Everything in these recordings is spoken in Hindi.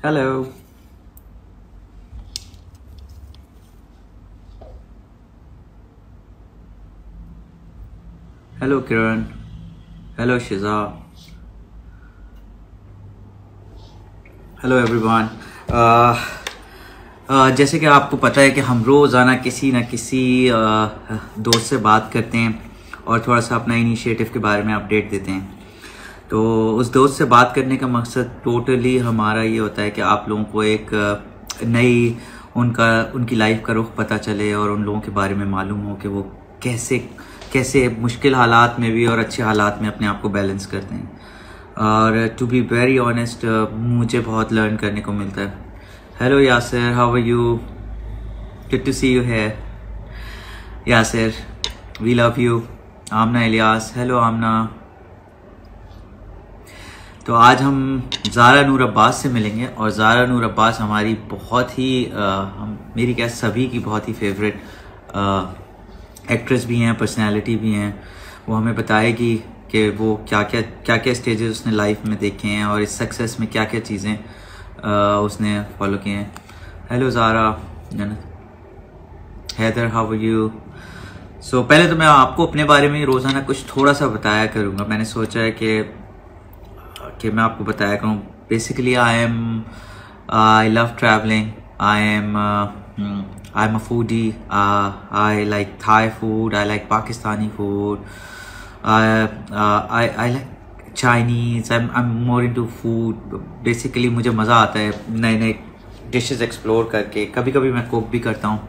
Hello. Hello, Kiran. Hello, Shiza. Hello, everyone. जैसे कि आपको पता है कि हम रोज़ाना किसी न किसी दोस्त से बात करते हैं और थोड़ा सा अपना इनिशिएटिव के बारे में अपडेट देते हैं। तो उस दोस्त से बात करने का मकसद टोटली हमारा ये होता है कि आप लोगों को एक नई उनकी लाइफ का रुख पता चले और उन लोगों के बारे में मालूम हो कि वो कैसे कैसे मुश्किल हालात में भी और अच्छे हालात में अपने आप को बैलेंस करते हैं। और टू बी वेरी ऑनेस्ट मुझे बहुत लर्न करने को मिलता है। Hello Yasir, how are you? Good to see you here Yasir, we love you. Aamna Ilyas, hello Aamna. तो आज हम ज़ारा नूर अब्बास से मिलेंगे और ज़ारा नूर अब्बास हमारी बहुत ही मेरी क्या सभी की बहुत ही फेवरेट एक्ट्रेस भी हैं, पर्सनालिटी भी हैं। वो हमें बताएगी कि वो क्या क्या स्टेजेस उसने लाइफ में देखे हैं और इस सक्सेस में क्या क्या चीज़ें उसने फॉलो किए हैं। Hello Zara, Haider, how are you? So पहले तो मैं आपको अपने बारे में रोज़ाना कुछ थोड़ा सा बताया करूँगा। मैंने सोचा है कि मैं आपको बताया करूँ। Basically I love travelling, I'm a foodie. I like Thai food. I like Pakistani food. I like Chinese. I'm more into food. Basically मुझे मज़ा आता है नए नए डिशेस एक्सप्लोर करके। कभी कभी मैं कुक भी करता हूँ।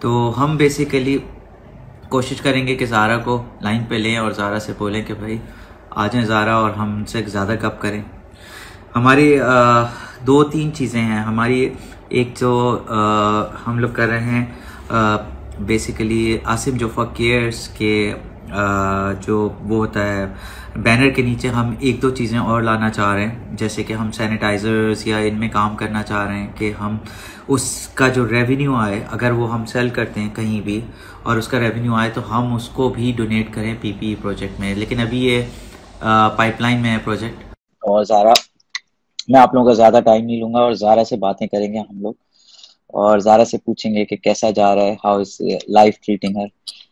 तो हम बेसिकली कोशिश करेंगे कि ज़ारा को लाइन पे लें और ज़ारा से बोलें कि भाई आ जाएं ज़ारा और हमसे ज़्यादा गप करें। हमारी दो तीन चीज़ें हैं हमारी। एक जो हम लोग कर रहे हैं बेसिकली आसिम जोफा केयर्स के जो वो होता है बैनर के नीचे हम एक दो चीज़ें और लाना चाह रहे हैं, जैसे कि हम सैनिटाइज़र्स या इनमें काम करना चाह रहे हैं कि हम उसका जो रेवेन्यू आए, अगर वो हम सेल करते हैं कहीं भी और उसका रेवेन्यू आए तो हम उसको भी डोनेट करें पीपीई प्रोजेक्ट में। लेकिन अभी ये पाइपलाइन में है प्रोजेक्ट। और ज़ारा, मैं आप लोगों का ज़्यादा टाइम नहीं लूँगा और ज़ारा से बातें करेंगे हम लोग और ज़ारा से पूछेंगे कि कैसा जा रहा है, how is life treating her.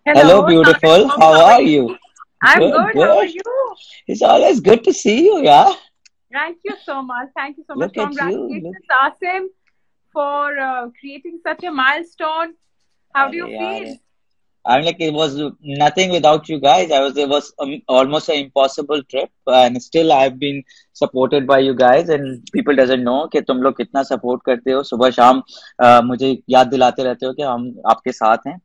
Hello Hello, beautiful, Sagar. How How are are you? You? I'm good good. How are good, you? It's always good to see you यार। Thank you so much. Thank you so much. Look at you, look. Congratulations, Asim, for creating such a milestone. How do you अरे यार, feel? I'm like it was nothing without you guys. It was almost an impossible trip, and still I've been supported by you guys. And people doesn't know कि तुम लोग कितना सपोर्ट करते हो, सुबह शाम मुझे याद दिलाते रहते हो कि हम आपके साथ हैं।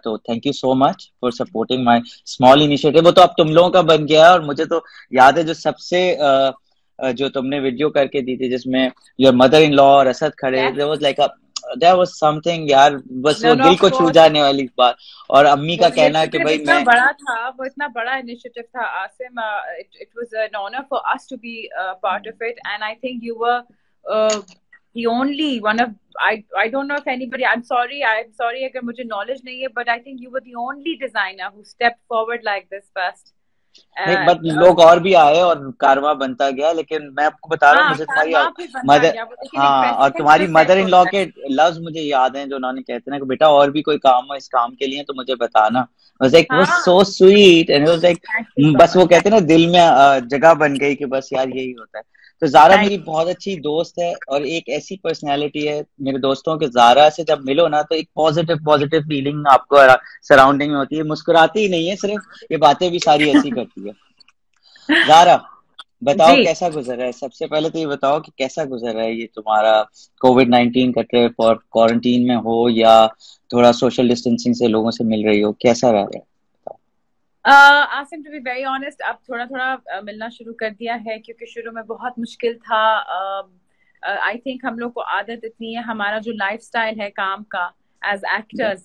तो thank you so much for supporting my small initiative. वो तो अब तुम लोगों का बन गया है और मुझे तो याद है जो सबसे जो तुमने वीडियो करके दी थी जिसमें योर मदर इन लॉ और असद खड़े, Yes. There was like that was something यार, बस No, वो no, दिल of को छू course. जाने वाली बात। और अम्मी वो का कहना कि इनिशिएटिव भाई इतना मैं बड़ा था, वो इतना बड़ा इनिशिएटिव था, Asim. It was an honor for us to be part of it, and I think you were uh, the only one of. I don't know if anybody. I'm sorry अगर मुझे knowledge नहीं है, but I think you were the only designer who stepped forward like this first. नहीं, Uh, बट लोग और भी आए और कारवां बनता गया, लेकिन मैं आपको बता रहा हूँ हाँ, मुझे तुम्हारी कारवां भी बनता मदर, गया वो, लेकिन एक हाँ, और प्रेसिडेंट तुम्हारी जो सेट मदर इन लॉ होता है. के लफ्ज मुझे याद हैं जो उन्होंने कहते हैं कि बेटा और भी कोई काम हो इस काम के लिए तो मुझे बताना। वाज लाइक वाज हाँ, so sweet and was like thank you so बस वो मच. कहते हैं ना दिल में जगह बन गई कि बस यार यही होता है। तो ज़ारा थैंक मेरी बहुत अच्छी दोस्त है और एक ऐसी पर्सनैलिटी है मेरे दोस्तों के। ज़ारा से जब मिलो ना तो एक पॉजिटिव पॉजिटिव फीलिंग आपको सराउंडिंग में होती है। मुस्कुराती ही नहीं है सिर्फ, ये बातें भी सारी ऐसी करती है। ज़ारा, बताओ जी. कैसा गुजर रहा है? सबसे पहले तो ये बताओ कि कैसा गुजर रहा है ये तुम्हारा कोविड-19 का ट्रिप, और क्वारंटीन में हो या थोड़ा सोशल डिस्टेंसिंग से लोगों से मिल रही हो, कैसा रह रहा है? Asim, to be very honest, अब थोड़ा थोड़ा मिलना शुरू कर दिया है, क्योंकि शुरू में बहुत मुश्किल था. आई थिंक हम लोग को आदत इतनी है, हमारा जो लाइफस्टाइल है काम का as actors,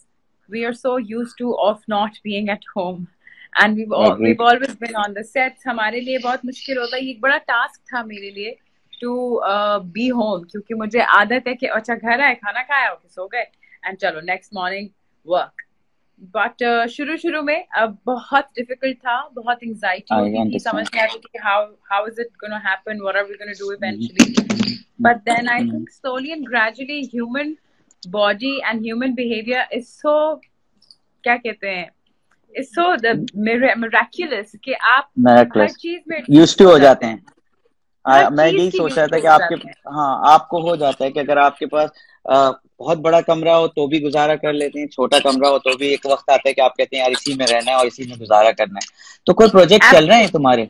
we are so used to of not being at home, and we've agreed. always been on the sets. हमारे लिए बहुत मुश्किल होता है, ये एक बड़ा टास्क था मेरे लिए टू बी होम, क्योंकि मुझे आदत है कि अच्छा घर आए, खाना खाया, ओके, सो गए, एंड चलो नेक्स्ट मॉर्निंग वर्क. बट शुरू में बहुत डिफिकल्ट था, बहुत एंजाइटी I होती थी, समझ understand. नहीं आती थी how is it gonna happen, what are we gonna do eventually. But then I think slowly and gradually human body and human behaviour is so, क्या कहते हैं, इज सो मिराक्युलस कि आप हर Miraculous. चीज में Used to हो जाते हैं. हर मैं चीज यही की सोच रहा यूज था कि हो आपके, जाते हैं. हाँ आपको हो जाता है कि अगर आपके पास बहुत बड़ा कमरा हो तो भी गुजारा कर लेते हैं, छोटा कमरा हो तो भी एक वक्त आता है कि आप कहते हैं यार इसी में रहना है और इसी में गुजारा करना है. तो कोई प्रोजेक्ट चल रहे हैं Absolutely. तुम्हारे,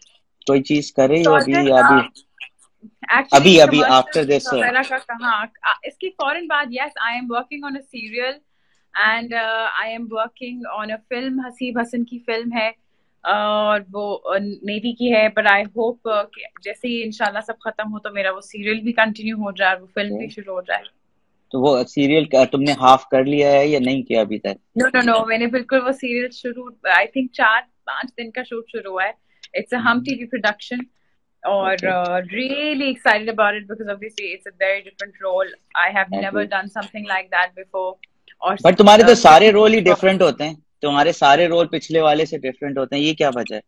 कोई चीज कर रही हो अभी प्रोजेक्ट या अभी? एक्चुअली अभी आफ्टर कमर्शियल दिस? वगैरह का कहाँ, इसकी फौरन बाद, yes I am working on a serial and I am working on a film, Haseeb Hasan की फिल्म है और वो नेवी की है. बट आई होप जैसे ही इंशाल्लाह सब खत्म हो तो मेरा वो सीरियल भी कंटिन्यू हो जाए, वो फिल्म भी शुरू हो जाए. तो वो सीरियल तुमने हाफ कर लिया है या नहीं किया अभी तक? नो नो नो, मैंने बिल्कुल वो सीरियल शुरू, आई थिंक 4-5 दिन का शूट शुरू हुआ है. इट्स अ हम TV production or Okay. Really excited about it because obviously it's a very different role. I have never Okay. done something like that before. Or but तुम्हारे तो सारे film रोल ही डिफरेंट होते हैं, तुम्हारे सारे रोल पिछले वाले से डिफरेंट होते हैं, ये क्या वजह है?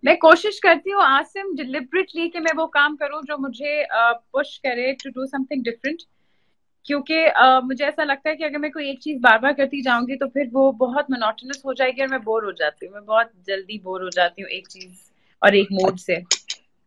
मैं कोशिश करती हूँ आसिम डिलिबरेटली कि मैं वो काम करूँ जो मुझे पुश करे टू डू समथिंग डिफरेंट. क्योंकि मुझे ऐसा लगता है कि अगर मैं कोई एक चीज बार बार करती जाऊंगी तो फिर वो बहुत मोनोटोनस हो जाएगी और मैं बोर हो जाती हूँ. मैं बहुत जल्दी बोर हो जाती हूँ एक चीज और एक मोड से.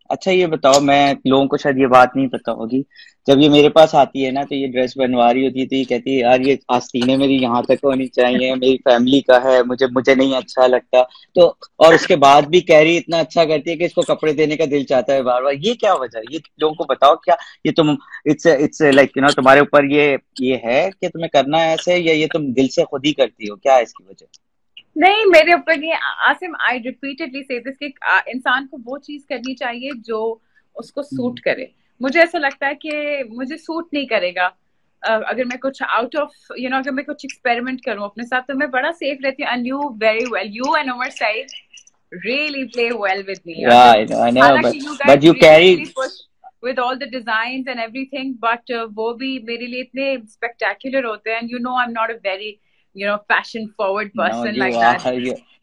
अच्छा ये बताओ, मैं लोगों को शायद ये बात नहीं पता होगी, जब ये मेरे पास आती है ना तो ये ड्रेस बनवा रही होती है तो ये कहती है यार ये आस्तीनें मेरी यहाँ तक होनी चाहिए, मेरी फैमिली का है, मुझे मुझे नहीं अच्छा लगता. तो और उसके बाद भी कैरी इतना अच्छा करती है कि इसको कपड़े देने का दिल चाहता है बार बार. ये क्या वजह है, ये लोगों को बताओ. क्या ये तुम, इट्स लाइक तुम्हारे ऊपर ये है कि तुम्हें करना है ऐसे, या ये तुम दिल से खुद ही करती हो, क्या है इसकी वजह? नहीं, मेरे ऊपर नहीं. आसिम आई रिपीटेडली से दिस कि इंसान को वो चीज करनी चाहिए जो उसको सूट करे. मुझे ऐसा लगता है कि मुझे सूट नहीं करेगा अगर मैं कुछ आउट ऑफ अगर मैं कुछ एक्सपेरिमेंट करूं अपने साथ तो मैं बड़ा सेफ रहती हूँ. And you very well, you and Umar Saeed really play well with me. Yeah, I know, हालांकि you but guys you really carry. really push with all the designs and everything, but वो भी मेरे लिए इतने spectacular होते हैं. And you know I'm not a very fashion forward No, person you like that. are.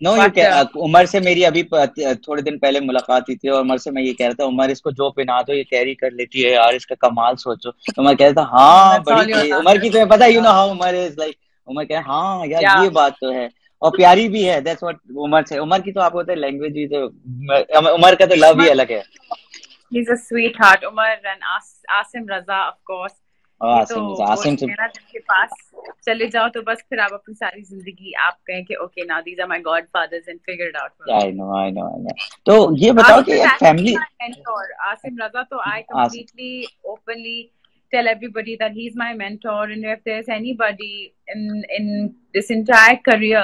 No, you But can. Umar से मेरी अभी थोड़े दिन पहले मुलाकात हुई थी और उमर से मैं ये कह रहा था, उमर इसको जो पहना दो ये कैरी कर लेती है यार, इसका कमाल सोचो. उमर कह रहा था हाँ that's बड़ी all your तेज. उमर की nonsense. तुम्हें पता है, how Umar is like. Umar कह रहा हाँ यार Yeah, ये बात तो है, और प्यारी भी है. दैट्स व्हाट उमर से. उमर की तो आपको पता है लैंग्वेज भी तो, उमर का तो लव ही Umar, अलग है. he's a sweetheart. Umar and Asim Raza, of course. ये तो आसिम बोलते से. हैं ना, जिसके पास चले जाओ तो बस फिर आप अपनी सारी जिंदगी आप कहें कि okay now these are my godfathers and figure it out for me. I know, I know, I know. तो ये बताओ Asim कि is एक actually family. my mentor. Asim Raza, so I completely openly tell everybody that he's my mentor, and if there's anybody in this entire career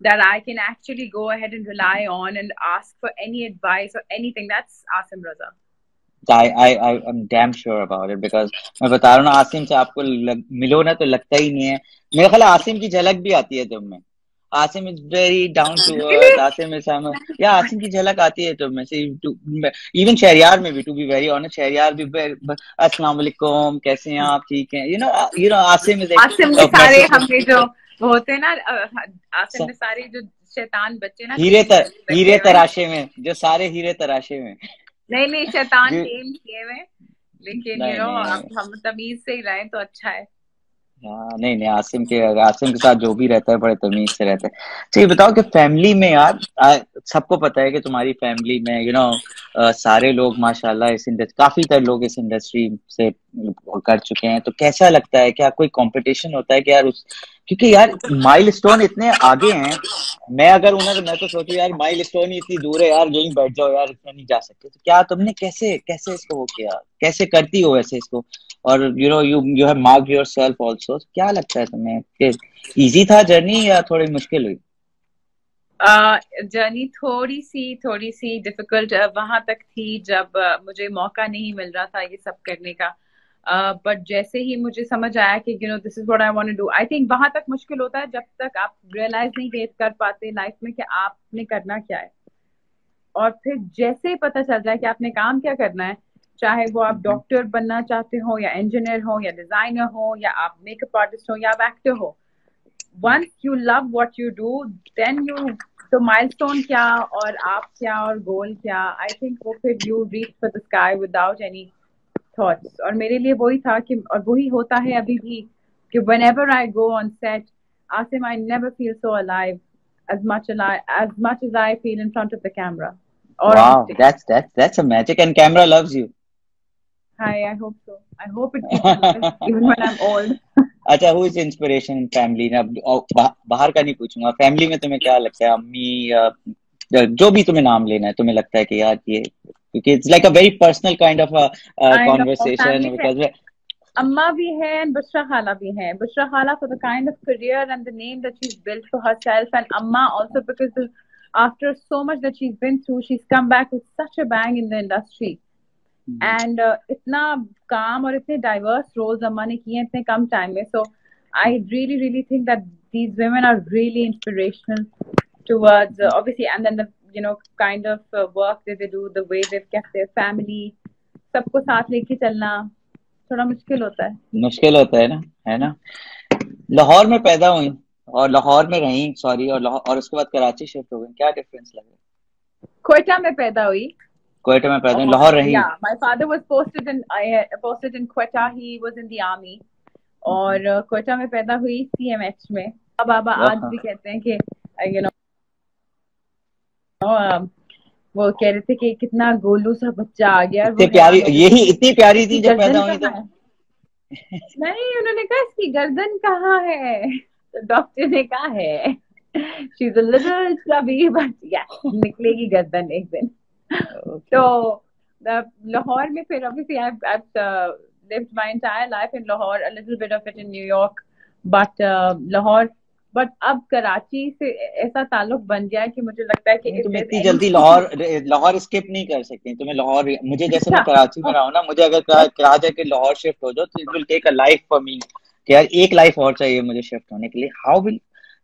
that I can actually go ahead and rely on and ask for any advice or anything, that's Asim Raza. I'm damn sure about it because मैं बता रहा हूँ ना, आसिम से आपको मिलो ना तो लगता ही नहीं है. मेरा ख्याल आसिम की झलक भी आती है तुम में. Asim is very down to earth. Really? Asim is या आसिम की झलक आती है तुम में से. इवन शहरियार में भी, to be very honest, Shahryar भी अस्सलाम वालेकुम कैसे हैं आप, ठीक हैं, आसिम इज आसिम में सारे हमने जो वो होते हैं ना, आसिम में सारे जो शैतान बच्चे ना हीरे तराशे में, जो सारे हीरे तराशे में. नहीं शैतान टेम किए हुए, लेकिन नहीं, अब हम तमीज से ही रहें तो अच्छा है. नहीं, आसिम के साथ जो भी रहता है बड़े तमीज से रहता है. तो ये बताओ कि फैमिली में यार, सबको पता है कि तुम्हारी फैमिली में सारे लोग माशाल्लाह इस इंडस्ट्री, काफी तरह लोग इस इंडस्ट्री से कर चुके हैं. तो कैसा लगता है, क्या कोई कंपटीशन होता है कि यार क्योंकि यार माइलस्टोन इतने आगे हैं. मैं तो सोचू यार माइलस्टोन ही इतनी दूर है यार, यहीं बैठ जाओ यार, इसमें नहीं जा सकते. तो क्या तुमने कैसे इसको वो किया, कैसे करती हो वैसे इसको, और you have marked yourself also. क्या लगता है तुम्हें कि इजी था जर्नी या थोड़ी मुश्किल हुई? जर्नी थोड़ी सी डिफिकल्ट वहां तक थी जब मुझे मौका नहीं मिल रहा था ये सब करने का. बट जैसे ही मुझे समझ आया कि this is what I want to do, I think वहां तक मुश्किल होता है जब तक आप रियलाइज नहीं कर पाते लाइफ में कि आपने करना क्या है. और फिर जैसे ही पता चल जाए कि आपने काम क्या करना है, चाहे वो आप डॉक्टर बनना चाहते हो या इंजीनियर हो या डिजाइनर हो या आप मेकअप आर्टिस्ट हो या आप एक्टर हो, once you love what you do, then you, तो milestone क्या और आप क्या और goal क्या, I think वो फिर you reach for the sky without any thoughts. और मेरे लिए वही था कि, और वही होता है अभी भी, कि whenever I go on set, Asim, I never feel so alive as much as I feel in front of the camera. Wow, that's a magic, and camera loves you. Hi, I hope so. I hope it keeps alive even when I'm old. अच्छा, who is inspiration in family? अब बाहर का नहीं पूछूंगा, फैमिली में तुम्हें क्या लगता है, अम्मी जो भी तुम्हें नाम लेना है, तुम्हें लगता है कि यार ये, क्योंकि it's like a very personal kind of a conversation, because अम्मा भी है and बुशरा खाला भी है. बुशरा खाला for the kind of career and the name that she's built for herself, and Amma also because after so much that she's been through, she's come back with such a bang in the industry. And इतना काम और इतने diverse roles अम्मा ने किए इतने कम time में. So I really think that these women are really inspirational towards obviously, and then the kind of work that they do, the way they've kept their family, सबको साथ लेके चलना थोड़ा मुश्किल होता है ना, है ना. लाहौर में पैदा हुई और लाहौर में रही, सॉरी, और उसके बाद कराची शिफ्ट हो गई, क्या डिफरेंस लगे? क्वेटा में पैदा हुई, क्वेटा में पैदा हुई, लाहौर रही. Yeah, my father was posted in Quetta. He was in the army. और क्वेटा में पैदा हुई CMH में. बाबा आज भी कहते हैं कि वो कह रहे थे कि कितना गोलू सा बच्चा आ गया. इतनी प्यारी थी जब पैदा हुई तो. नहीं, उन्होंने कहा इसकी गर्दन कहाँ है, तो डॉक्टर ने कहा है she's a little chubby, but yeah, निकलेगी गर्दन एक दिन. तो लाहौर में फिर obviously I've lived my entire life in Lahore, a little bit of it in New York, but Lahore. But अब कराची से ऐसा ताल्लुक बन गया है कि मुझे लगता है कि तुम इतनी जल्दी लाहौर स्किप नहीं कर सकती. तुम्हें लाहौर, मुझे जैसे मैं कराची में रहा हूँ ना, मुझे अगर कहा जाए कि लाहौर शिफ्ट हो जाओ तो it will take a life for me, कि यार एक लाइफ और चाहिए मुझे शिफ्ट होने के लिए. हाउ विल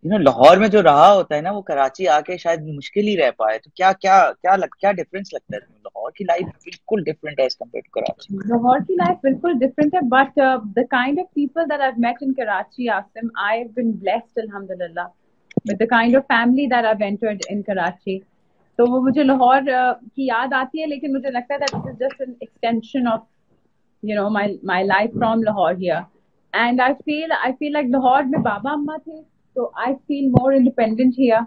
लाहौर में जो रहा होता है ना, वो कराची आके शायद मुश्किल ही रह पाए. तो क्या डिफरेंस लगता है तुम्हें? लाहौर की लाइफ बिल्कुल डिफरेंट है as compare to Karachi. Lahore की लाइफ बिल्कुल डिफरेंट है, but the kind of people that I have met in Karachi, Asim, I have been blessed अल्हम्दुलिल्लाह with the kind of family that I have entered in Karachi. तो वो मुझे लाहौर की याद आती है, लेकिन मुझे लगता है that this is just an extension of my life from Lahore here. And I feel like Lahore में बाबा अम्मा थे, तो I feel more independent here.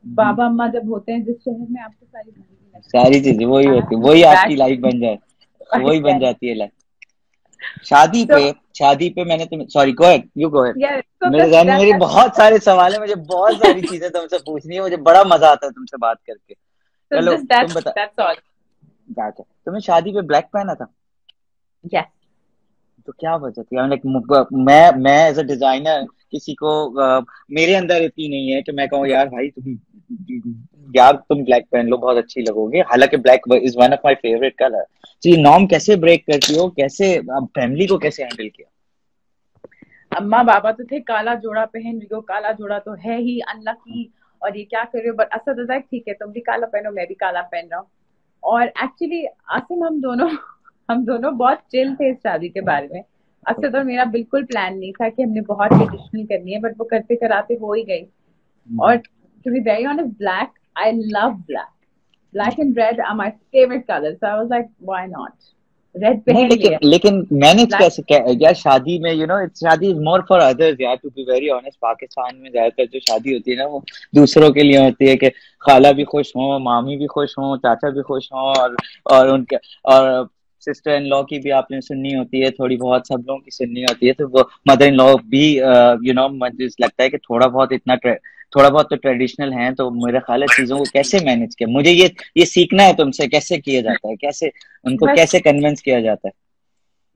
बाबा अम्मा जब होते हैं जिस शहर में, आपको सारी चीजें वही होती है, वही आपकी लाइफ बन जाए, वही बन जाती है लाइफ. शादी पे मैंने तुम्हें, sorry go ahead, you go ahead. मेरे ज़हन में मेरी बहुत सारे सवाल है, मुझे बहुत सारी चीजें तुमसे पूछनी है, मुझे बड़ा मजा आता है तुमसे बात करके. चलो तुम बता, तुम्हें शादी पे ब्लैक पहना था? yes. तो क्या वजह थी? मैं एज अ डिजाइनर किसी को मेरे अंदर इतनी नहीं है कि मैं कहूँ यार भाई तुम ब्लैक पहन लो, बहुत अच्छी लगोगे, हालांकि black is one of my favourite colour. तो ये नॉर्म कैसे ब्रेक करती हो, कैसे फैमिली को कैसे हैंडल किया? अम्मा बाबा तो थे काला जोड़ा पहन रही हो, काला जोड़ा तो है ही अनलकी, और ये क्या कर रहे हो. बट असद होता है ठीक है, तुम भी काला पहनो, मैं भी काला पहन रहा हूँ. और एक्चुअली आसिम हम दोनों बहुत चिल थे इस शादी के बारे में. असद और मेरा बिल्कुल प्लान नहीं था कि हमने बहुत ट्रेडिशनल करनी है, बट वो करते कराते हो ही गई. और to be very honest, I love black and red are my favorite colors, so I was like, why not red पहन लिया. लेकिन मैनेज कैसे यार शादी में, शादी इज मोर फॉर अदर्स यार. To be very honest, Pakistan में ज्यादातर जो शादी होती है ना, वो दूसरों के लिए होती है, कि खाला भी खुश हो, मामी भी खुश हो, चाचा भी खुश हो, और उनके और सिस्टर इन लॉ की भी आपने सुननी होती है, थोड़ी बहुत सब लोगों की सुननी होती है. तो वो मदर इन लॉ भी मुझे लगता है कि थोड़ा बहुत तो ट्रेडिशनल हैं. तो मेरा ख्याल है चीजों को कैसे मैनेज किया, मुझे ये सीखना है तुमसे, कैसे किया जाता है, कैसे उनको कैसे कन्विंस किया जाता है.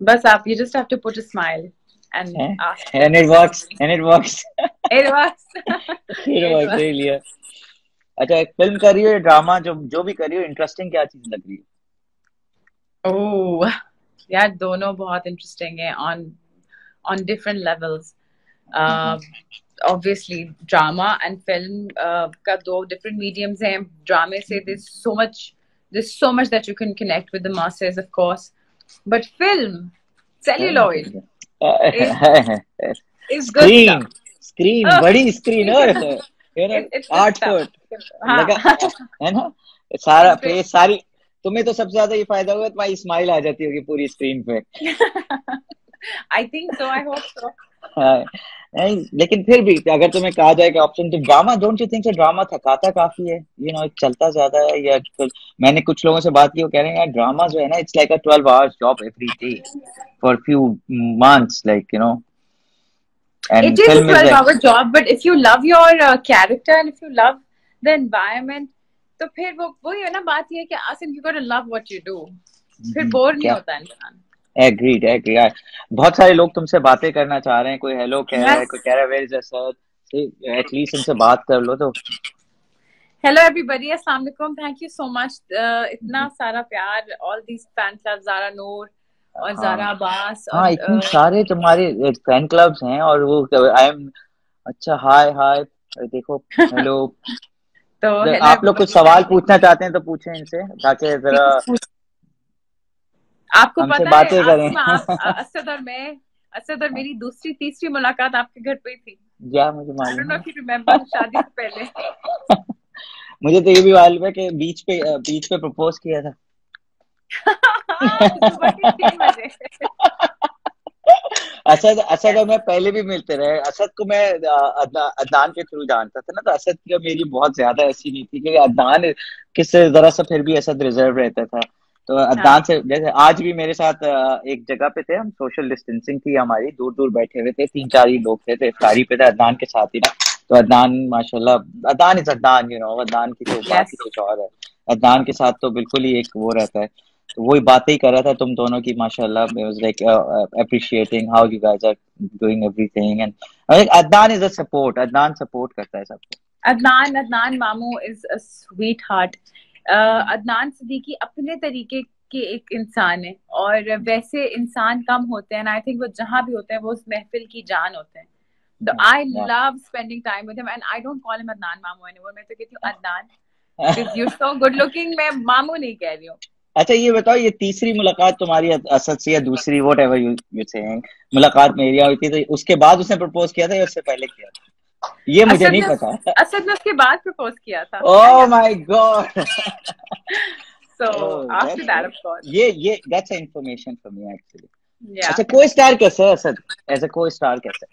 बस आप you just have to put a smile and ask. And it works. It works. It works really. अच्छा, फिल्म कर रही हो, ड्रामा, जो भी कर रही हो, इंटरेस्टिंग क्या चीज लग रही है? ओह यार, दोनों बहुत इंटरेस्टिंग है on different levels. Obviously drama and film का दो different mediums हैं. ड्रामे से there's so much that you can connect with the masses, of course, but film celluloid is good stuff. Screen, Oh, बड़ी स्क्रीन और it's 8 tough. फुट हाँ. लगा, है ना, सारा It's very फेस सारी। तुम्हें तो सबसे ज्यादा ये फायदा होगा, तुम्हारी स्माइल आ जाती होगी पूरी स्क्रीन पे। I think so. I hope so. हाँ, नहीं लेकिन फिर भी अगर तुम्हें कहा जाए कि ऑप्शन, तो ड्रामा, डोंट यू थिंक से ड्रामा थकाता काफी है, चलता ज्यादा है, या मैंने कुछ लोगों से बात की, वो कह रहे हैं यार ड्रामा जो है ना, it's like a 12 hours job every day for few months, like It and is a film is 12-hour job, but if you love your character and if you love the environment, तो फिर वो ये ना, बात ये है कि Asim, you gotta love what you do. फिर बोर नहीं क्या, होता इंसान. Agreed agreed. बहुत सारे लोग तुमसे बातें करना चाह रहे हैं, कोई हेलो कह रहा है, Yes. कोई कह रहा है वेयर इज सर, एटलीस्ट इनसे बात कर लो तो। Hello everybody, अस्सलाम वालेकुम. Thank you so much. इतना सारा प्यार, all these fan clubs, Zaara नूर और हाँ ज़ारा अब्बास हाँ, और इतने सारे तुम्हारे फैन क्लब्स हैं, और वो आई एम, अच्छा हाय हाय, देखो, हेलो। तो hello आप लोग कुछ everybody. सवाल पूछना चाहते हैं तो पूछें इनसे, ताकि जरा आपको हमसे पता है बातें आसिम, करें। असद और मेरी दूसरी तीसरी मुलाकात आपके घर पे ही थी. या मुझे I don't मालूम know है। if you remember, शादी से पहले. मुझे तो ये भी मालूम है कि बीच पे प्रपोज किया था। सुबह के 3 बजे. असद असद और मैं पहले भी मिलते रहे। असद को मैं अदनान के थ्रू जानता था ना, तो असद की और मेरी बहुत ज्यादा ऐसी नहीं थी, क्योंकि अदनान किससे जरा सा फिर भी असद रिजर्व रहता था। तो हाँ. अदनान से, जैसे आज भी मेरे साथ एक जगह पे थे हम, सोशल डिस्टेंसिंग थी हमारी, दूर दूर बैठे हुए थे, 3-4 ही लोग थे, तो इफ्तारी पे थे अदनान के साथ ही ना। तो अदनान माशाल्लाह, अदनान इज अदनान, अदनान की तो बात ही Yes. कुछ और है। अदनान के साथ तो बिल्कुल ही एक वो रहता है। तो वही बातें ही कर रहा था तुम दोनों की, माशाल्लाह, I was like appreciating how you guys are doing everything, and Adnan is a support, Adnan support करता है सबको। अदनान मामू is a sweetheart. Adnan Siddiqui अपने तरीके के एक इंसान है, और वैसे इंसान कम होते हैं, आई थिंक वो जहां भी होते हैं वो उस महफिल की जान होते हैं. तो I love spending time with him, and I don't call him Adnan मामू एनीमोर. मैं तो कहती हूँ Adnan, because you are so good looking. मैं मामू नहीं कह रही हूँ. अच्छा ये बताओ, ये तीसरी मुलाकात तुम्हारी असद से, या दूसरी, वट एवर यू सेइंग, मुलाकात मेरी हुई थी, तो उसके बाद उसने प्रपोज किया था या उससे पहले किया था, ये मुझे नहीं पता। असद ने उसके बाद प्रपोज किया था. Oh my God. So after that, of course. ये that's information for me actually. Yeah. अच्छा, को स्टार कैसे है असद, एज अ को स्टार कैसे है?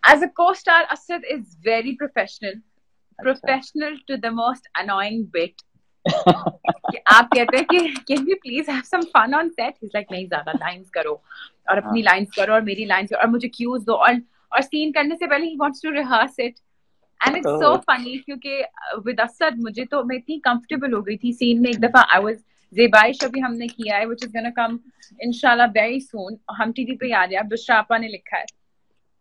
As a co-star, Asad is very professional to the most annoying bit. आप कहते हैं कि can we please have some fun on set? He's like, नहीं, ज्यादा लाइंस करो और अपनी लाइंस करो और मेरी लाइंस करो और मुझे क्यूज दो, और सीन करने से पहले he wants to rehearse it. And it's so funny क्योंकि with Asad मैं इतनी comfortable हो गई थी सीन में. एक दफा I was ज़ेबाइश अभी हमने किया है, which is gonna come inshallah very soon. हम टीवी पे आ रहे हैं. बुशरा आपा ने लिखा है.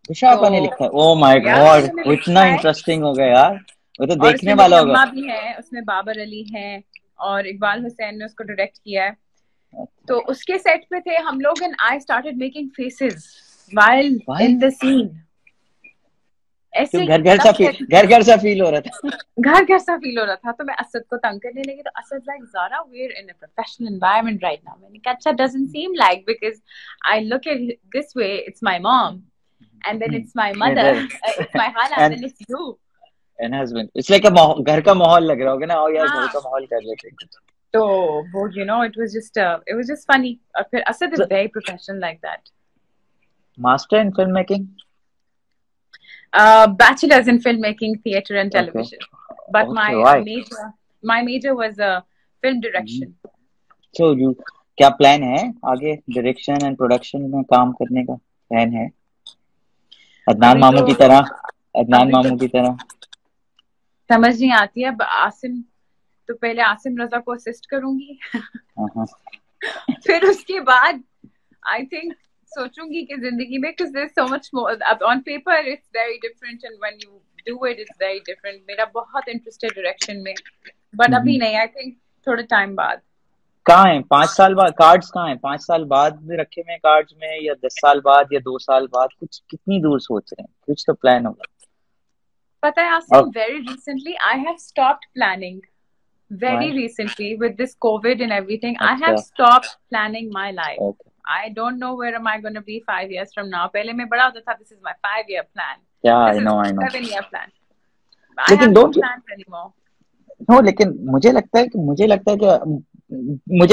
बुशरा आपा ने लिखा है? ओह माय गॉड, इतना इंटरेस्टिंग हो गया यार, वो तो देखने वाला होगा. अम्मा भी है उसमें, बाबर अली है और इकबाल हुसैन ने उसको डायरेक्ट किया है. तो उसके सेट पे थे हम लोग, and I started making faces while in the scene. ऐसे घर सा फील हो रहा था. घर सा फील हो रहा था. तो मैं असद को तंग करने लगी, तो Asad like, Zara we are in a professional environment right now. मैंने कहा अच्छा, doesn't seem like, because I look at this way, it's my mom and then it's my mother, it's my hala, and then it's you and husband. It's like a घर का माहौल लग रहा होगा ना, यार घर का माहौल कर लेते हैं. तो वो it was just funny. और फिर Asad is very professional like that. Master in filmmaking? Bachelor's in filmmaking, theatre and television. Okay. But my major was film direction. So क्या प्लान है आगे, डायरेक्शन एंड प्रोडक्शन में काम करने का प्लान है? अदनान मामू की तरह, अदनान मामू की तरह समझ नहीं आती है. आसिम, तो पहले आसिम रजा को असिस्ट करूंगी. फिर उसके बाद आई थिंक सोचूंगी कि जिंदगी में, because there's so much more. On paper it's very different and when you do it it's very different. मेरा बहुत इंटरेस्ट है डायरेक्शन में, बट अभी नहीं. आई थिंक थोड़े टाइम बाद. कहाँ है 5 साल बाद कार्ड्स? कहाँ है 5 साल बाद में रखे हुए कार्ड्स में, या 10 साल बाद, या 2 साल बाद? कुछ कितनी दूर सोच रहे हैं? कुछ तो प्लान होगा. पता है Asim, very recently I have stopped planning. Very recently with this COVID and everything, I have stopped planning my life. I don't know where am I going to be 5 years from now. पहले मैं बड़ा होता था, this is my 5-year plan. Yeah, I This is know, I know. 7-year plan. I लेकिन have no don't you plans anymore. हो, लेकिन मुझे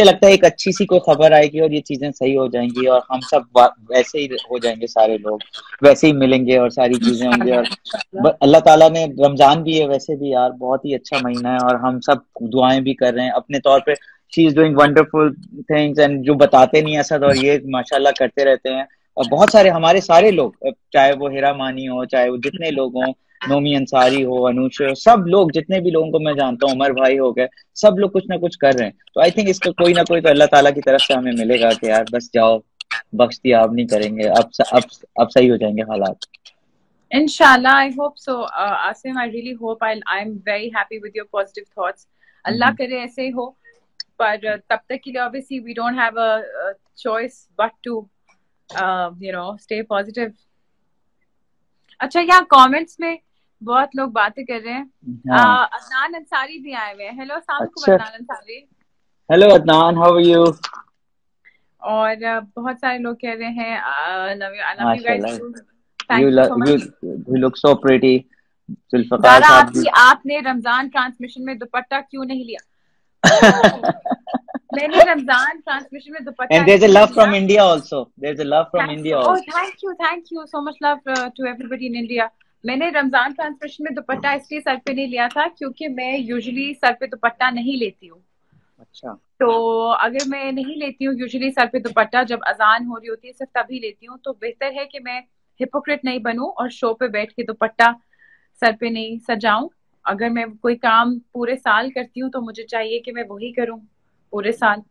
लगता है एक अच्छी सी कोई खबर आएगी और ये चीजें सही हो जाएंगी और हम सब वैसे ही हो जाएंगे, सारे लोग वैसे ही मिलेंगे और सारी चीजें होंगी। और इंशाल्लाह। अल्लाह ताला ने, रमजान भी है वैसे भी यार, बहुत ही अच्छा महीना है और हम सब दुआएं भी कर रहे हैं अपने तौर पे। She is doing wonderful things, and जो बताते नहीं असद और ये माशाल्लाह करते रहते हैं। और बहुत सारे हमारे सारे लोग, चाहे वो हिरा मानी हो, चाहे वो जितने लोग हों, नोमी अंसारी हो, अनुष हो, सब लोग जितने भी लोगों को मैं जानता हूँ, उमर भाई हो गए, सब लोग कुछ ना कुछ कर रहे हैं। तो आई थिंक इसका कोई ना कोई तो अल्लाह ताला की तरफ से हमें मिलेगा कि यार बस जाओ, बख्श दिया, अब नहीं करेंगे, अब सही हो जाएंगे हालात। Inshallah, I hope so. Asim, I really hope I'm very happy with your positive thoughts. Allah करे ऐसे ही हो, पर तब तक के लिए obviously we don't have a choice but to stay positive. अच्छा, यहाँ comments में बहुत लोग बातें कर रहे हैं। हाँ, अदनान अंसारी भी आए हुए हैं। हेलो, अस्सलाम वालेकुम अच्छा, Adnan Ansari. Hello Adnan, how are you? और बहुत सारे लोग कह रहे हैं I love you guys माशाल्लाह, too. Thank you so much. you look so pretty. Zulfikar Zaara साहब भी आपने रमजान ट्रांसमिशन में दुपट्टा क्यों नहीं लिया? मैंने रमजान ट्रांसमिशन में दुपट्टा and there's a नहीं love from लिया। India also. There's a love from Thank India you. Oh, also. thank you so much love to everybody in India. मैंने रमजान ट्रांसमिशन में दुपट्टा इसलिए सर पे नहीं लिया था क्योंकि मैं यूजुअली सर पे दुपट्टा नहीं लेती हूँ। अच्छा, तो अगर मैं नहीं लेती हूँ यूजुअली सर पे दुपट्टा, जब अजान हो रही होती है सिर्फ तभी लेती हूँ, तो बेहतर है कि मैं हिपोक्रेट नहीं बनूं और शो पे बैठ के दुपट्टा सर पे नहीं सजाऊं। अगर मैं कोई काम पूरे साल करती हूँ तो मुझे चाहिए कि मैं वही करूं पूरे साल।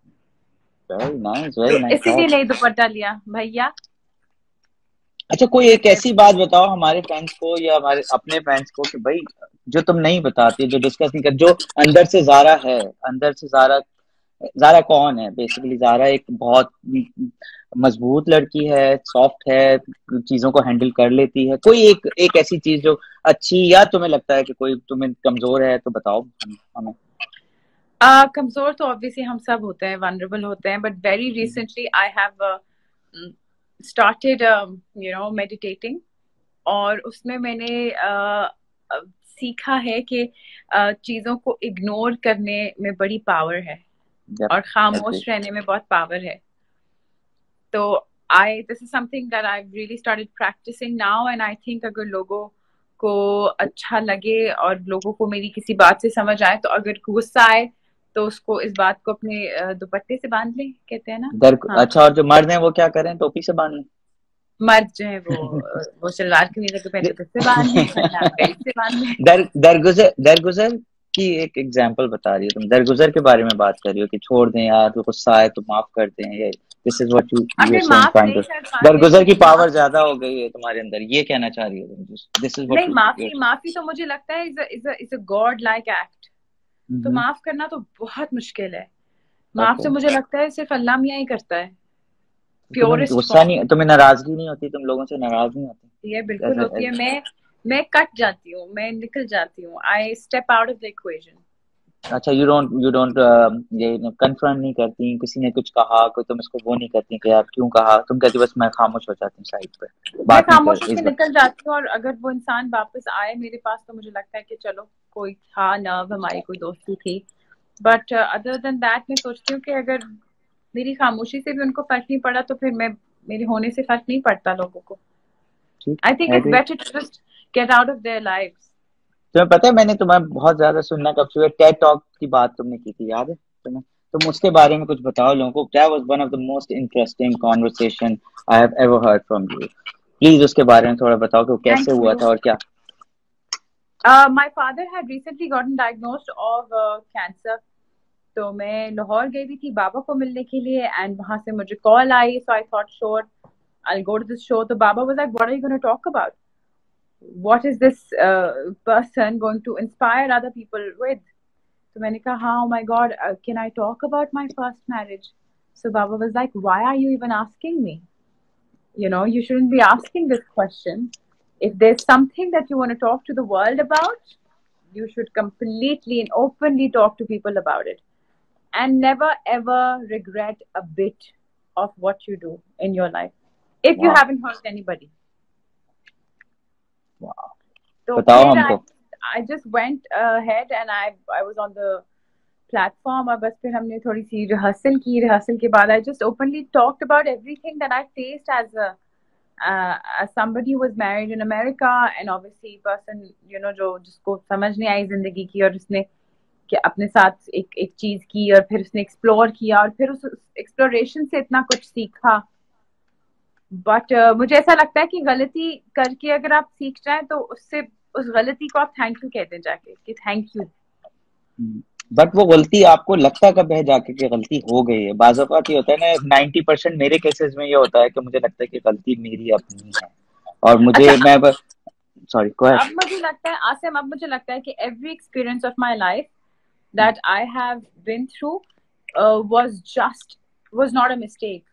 very nice, तो very nice इसीलिए thought. नहीं दुपट्टा लिया भैया। अच्छा, कोई एक ऐसी बात बताओ हमारे फैंस को या हमारे अपने फैंस को कि भाई जो तुम नहीं बताती, जो डिस्कस नहीं कर, जो अंदर से ज़ारा है, अंदर से ज़ारा, ज़ारा कौन है बेसिकली? ज़ारा एक बहुत मजबूत लड़की है, सॉफ्ट है, चीजों को हैंडल कर लेती है। कोई एक ऐसी चीज जो अच्छी, या तुम्हें लगता है कि कोई तुम्हें कमजोर है तो बताओ हमें। कमजोर तो ऑब्वियसली हम सब होते हैं, वनरेबल होते हैं, but very recently I have started meditating, और उसमें मैंने सीखा है कि चीजों को इग्नोर करने में बड़ी पावर है और खामोश रहने में बहुत पावर है। तो this is something that I've really started practicing now, and I think अगर लोगों को अच्छा लगे और लोगों को मेरी किसी बात से समझ आए, तो अगर गुस्सा आए तो उसको इस बात को अपने दुपट्टे से बांध ले, कहते हैं ना। हाँ। अच्छा, और जो मर्द हैं वो क्या करें? टोपी से बांध लें? मर्द जो है वो सलवार कमीज अगर पहनते तो उससे बांध ले, वरना बेल्ट से बांध ले। दरगुजर की एक एग्जांपल बता रही हो तुम, दरगुजर के बारे में बात कर रही हो कि छोड़ दें यार, तो गुस्सा आए तो माफ कर दें, ये दिस इज व्हाट यू अगर सेइंग, माफ ट्राइंग नहीं टू, कर पा रहे दरगुजर की तो पावर ज्यादा हो गई है तुम्हारे अंदर, ये कहना चाह रही हो तुम? दिस इज व्हाट नहीं, माफी तो मुझे लगता है is a God like act. तो माफ करना तो बहुत मुश्किल है। माफ तो मुझे लगता है सिर्फ अल्लाह मियाँ ही करता है। प्योरेस्ट गुस्सा नहीं, तुम्हें नाराजगी नहीं होती? तुम लोगों से नाराज नहीं होती? ये बिल्कुल होती है। मैं कट जाती हूँ, मैं निकल जाती हूँ। आई step out of the equation. अच्छा, यू डोंट ये कन्फ्रंट नहीं करती? किसी ने कुछ कहा, कोई तुम इसको वो नहीं करती कि यार क्यों कहा, तुम कहती बस मैं खामोश हो जाती हूँ, साइड पे मैं बात नहीं खामोशी कर से निकल जाती हूँ, और अगर वो इंसान वापस आए मेरे पास तो मुझे लगता है कि चलो कोई था, नर्व, हमारी कोई दोस्ती थी। बट अदर देन दैट मैं सोचती हूँ कि अगर मेरी खामोशी से भी उनको फर्क नहीं पड़ा तो फिर मेरे होने से फर्क नहीं पड़ता लोगों को। I think it's better to just get out of their lives. तुम्हें पता है मैंने तुम्हें बहुत ज्यादा सुनना कब शुरू, टेड टॉक की बात तुमने की थी, याद है तुम्हें? तुम उसके बारे में कुछ बताओ लोगों को। That was one of the most interesting conversation I have ever heard from you. Please उसके बारे में थोड़ा बताओ कि कैसे हुआ था और क्या। My father had recently gotten diagnosed of cancer. तो मैं लाहौर गई हुई थी बाबा को मिलने के लिए, एंड वहां से मुझे call I, so I thought sure I'll go to this show. तो बाबा was like, what are you going to talk about? What is this person going to inspire other people with? तो मैंने कहा हाँ, oh my God, can I talk about my first marriage? So Baba was like, why are you even asking me? You know, you shouldn't be asking this question. If there's something that you want to talk to the world about, you should completely and openly talk to people about it. And never ever regret a bit of what you do in your life if you haven't hurt anybody. Wow. तो बताओ फिर हमको। I just went ahead and I was on the platform, और बस फिर हमने थोड़ी सी रिहर्सल की. रिहर्सल के बाद I just openly talked about everything that I faced as somebody who was married in America, and obviously person जो जिसको समझ नहीं आई जिंदगी की, और उसने कि अपने साथ एक चीज की, और फिर उसने एक्सप्लोर किया, और फिर उस एक्सप्लोरेशन से इतना कुछ सीखा. बट मुझे ऐसा लगता है कि गलती करके अगर आप सीख जाए तो उससे उस गलती को आप थैंक यू कहते जाके कि थैंक यू. बट वो गलती आपको लगता कब है जाके कि गलती हो गई है? बाज़ औक़ात ये होता है ना, 90% मेरे केसेस में ये होता है कि मुझे लगता है कि गलती मेरी अपनी है, और मुझे अच्छा, मैं सॉरी गो अहेड. अब मुझे लगता है आसिम, अब मुझे लगता है कि every experience of my life that I have been through was not a mistake.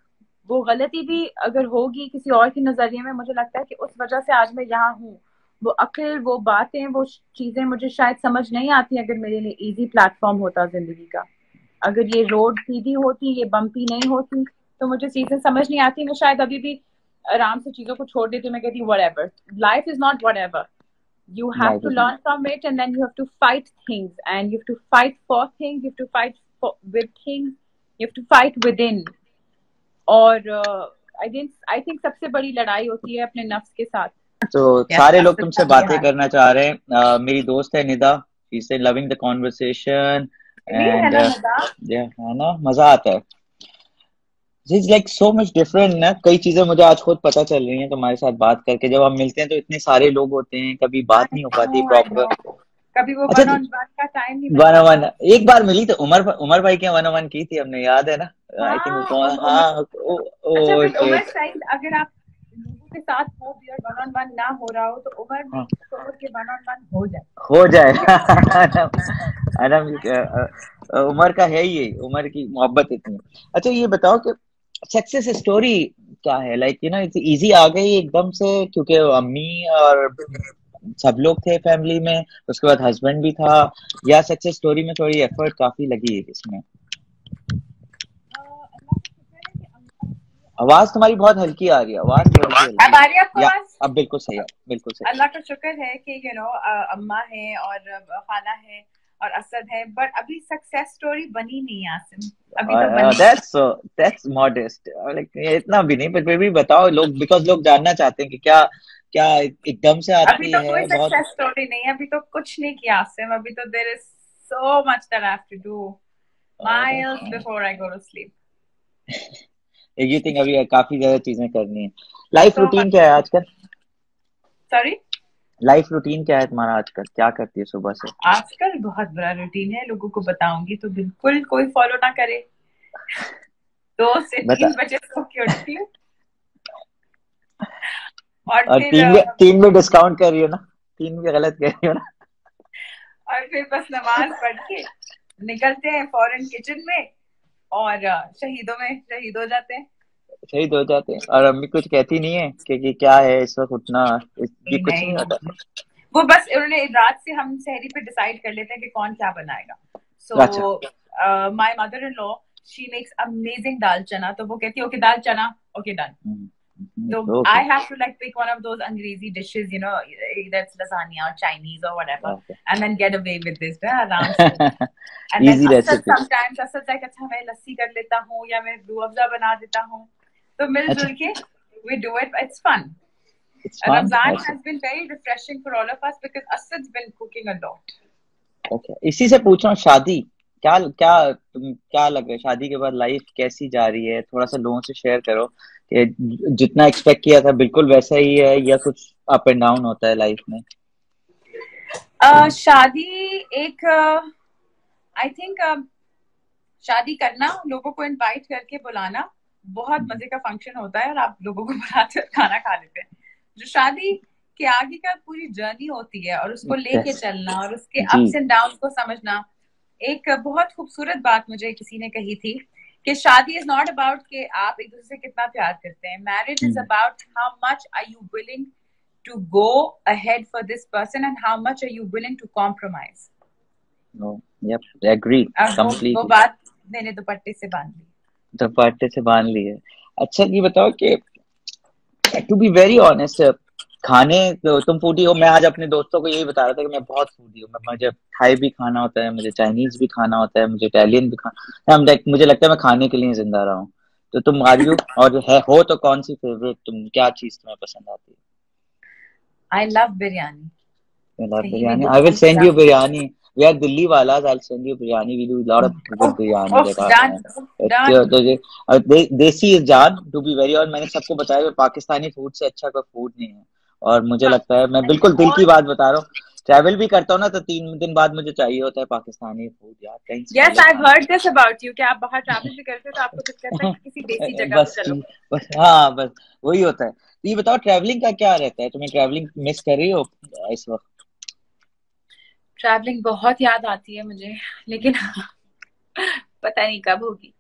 वो गलती भी अगर होगी किसी और के नजरिए में, मुझे लगता है कि उस वजह से आज मैं यहाँ हूँ. वो अक्ल, वो बातें, वो चीजें मुझे शायद समझ नहीं आती अगर मेरे लिए इजी प्लेटफॉर्म होता जिंदगी का. अगर ये रोड सीधी होती, ये बम्पी नहीं होती, तो मुझे चीजें समझ नहीं आती. मैं शायद अभी भी आराम से चीजों को छोड़ देती हूँ. मैं कहती हूँ whatever, life is not whatever. You have to learn from it, and then you have to fight things, and you have to fight for things, you have to fight with things, you have to fight within. और I think सबसे बड़ी लड़ाई होती है अपने नफ्स के साथ. तो सारे लोग तुमसे बातें करना चाह रहे हैं. मेरी दोस्त है Nida, she is loving the conversation, and है ना, मजा आता है. Is like so much different ना. कई चीजें मुझे आज खुद पता चल रही हैं तुम्हारे साथ बात करके. जब हम मिलते हैं तो इतने सारे लोग होते हैं, कभी बात नहीं हो पाती प्रॉपर. कभी वो अच्छा, वन ऑन वन का टाइम नहीं वन वन एक बार मिली तो उमर भाई के वन वन की थी हमने, याद है ना? आई थिंक हाँ. उमर साइड अगर आप लोगों के साथ हो भी और वन ऑन वन ना हो रहा हो तो उमर के वन ऑन वन हो जाए. उमर का है ये, उमर की मोहब्बत इतनी. अच्छा ये बताओ कि सक्सेस स्टोरी क्या है? Like you know it's easy आ गई एकदम से क्योंकि अम्मी और सब लोग थे फैमिली में, उसके बाद हस्बैंड भी था, या सक्सेस स्टोरी में थोड़ी एफर्ट काफी लगी है इसमें? आवाज तुम्हारी बहुत हल्की आ रही है. आवाज थोड़ी सी हल्की. अब आ रही है आपको आवाज? अब बिल्कुल सही है, बिल्कुल सही. अल्लाह का शुक्र है कि अम्मा है और खाला है और असद है, बट अभी सक्सेस स्टोरी बनी नहीं है आसिम. अभी तो बनी. that's modest. लाइक इतना भी नहीं, पर फिर भी बताओ. लोग बिकॉज लोग जानना चाहते हैं कि क्या क्या एकदम से आती अभी तो है. कोई सक्सेस स्टोरी नहीं है. अभी तो कुछ नहीं किया आसिम. अभी तो there is so much that I have to do miles before I go to sleep. You think अभी काफी ज्यादा चीजें करनी है. लाइफ रूटीन क्या है आजकल? सॉरी, लाइफ रूटीन क्या है तुम्हारा आजकल? क्या करती है सुबह से? आजकल बहुत बड़ा रूटीन है. लोगों को बताऊंगी तो बिल्कुल कोई फॉलो ना करे. 2 से 3 बजे सो के उठती हूँ और फिर 3 में डिस्काउंट कर रही हो ना? 3 में गलत कह रही हो ना? और फिर बस नमाज पढ़ के निकलते हैं फॉरेन किचन में और शहीद हो जाते हैं. और अम्मी कुछ कहती नहीं है कि क्या है इस वक्त उठना? ये कुछ नहीं होता. वो बस उन्होंने रात से हम सहरी पे डिसाइड कर लेते हैं कि कौन क्या बनाएगा. So my mother in law she makes amazing dal chana. तो वो कहती है okay dal chana, okay done. So I have to like pick one of those Angrezi dishes, you know, that's lasagna or Chinese or whatever, and then get away with this. And easy recipe. Sometimes Asad like, अच्छा मैं लस्सी कर लेता हूँ या मैं रूह अफ़ज़ा बना देता हूँ. तो मिलजुल के we do it. It's fun. Ramzan has been very refreshing for all of us because Asad's been cooking a lot. Okay. इसी से पूछ रहा हूँ, शादी क्या लग रहा है? शादी के बाद लाइफ कैसी जा रही है? थोड़ा सा लोगों से शेयर करो कि जितना एक्सपेक्ट किया था बिल्कुल वैसा ही है या कुछ अप एंड डाउन होता है लाइफ में? शादी एक आई थिंक शादी करना, लोगों को इनवाइट करके बुलाना, बहुत मजे का फंक्शन होता है और आप लोगों को बुलाते और खाना खा लेते हैं. जो शादी के आगे का पूरी जर्नी होती है और उसको लेके चलना और उसके अप्स एंड डाउन को समझना. एक बहुत खूबसूरत बात मुझे किसी ने कही थी कि शादी इज नॉट अबाउट कि आप एक दूसरे से कितना प्यार करते हैं. Marriage is about how much are you willing to go ahead for this person and how much are you willing to compromise. Yep, agree completely. वो बात मैंने दुपट्टे से बांध ली है. अच्छा ये बताओ कि टू बी वेरी ऑनेस्ट, खाने तो तुम फूडी हो, मैं आज अपने दोस्तों को यही बता रहा था कि मैं बहुत फूडी हूँ। मुझे थाई भी खाना होता है, मुझे चाइनीज भी खाना होता है, मुझे इटालियन भी खाना, मुझे लगता है मैं खाने के लिए जिंदा रहा हूँ। तो तुम आर यू, और है हो तो कौन सी फेवरेट, तुम क्या चीज तुम्हें पसंद आती है? I love biryani. I love सही में biryani. I will biryani send you love। biryani. We are Delhi walas. I'll send you biryani. We do a lot of good biryani oh that are done done. देसी इज जान टू बी वेरी, और मैंने सबको बताया कि पाकिस्तानी फूड से अच्छा कोई फूड नहीं है। और मुझे लगता है, मैं बिल्कुल दिल की बात बता रहा हूँ, ट्रैवल भी करता हूँ ना तो 3 दिन बाद मुझे चाहिए होता है पाकिस्तानी फूड यार, कहीं यस स्मेल आई खाने हर्ड दिस अबाउट यू कि आप बाहर ट्रैवल भी करते हो तो आपको दिल करता है कि किसी देसी जगह पे बस चलो। बस हाँ, बस वही होता है। तो ये बताओ, ट्रैवलिंग का क्या रहता है, तुम्हें ट्रैवलिंग मिस कर रही हो इस वक्त? ट्रैवलिंग बहुत याद आती है मुझे, लेकिन पता नहीं कब होगी।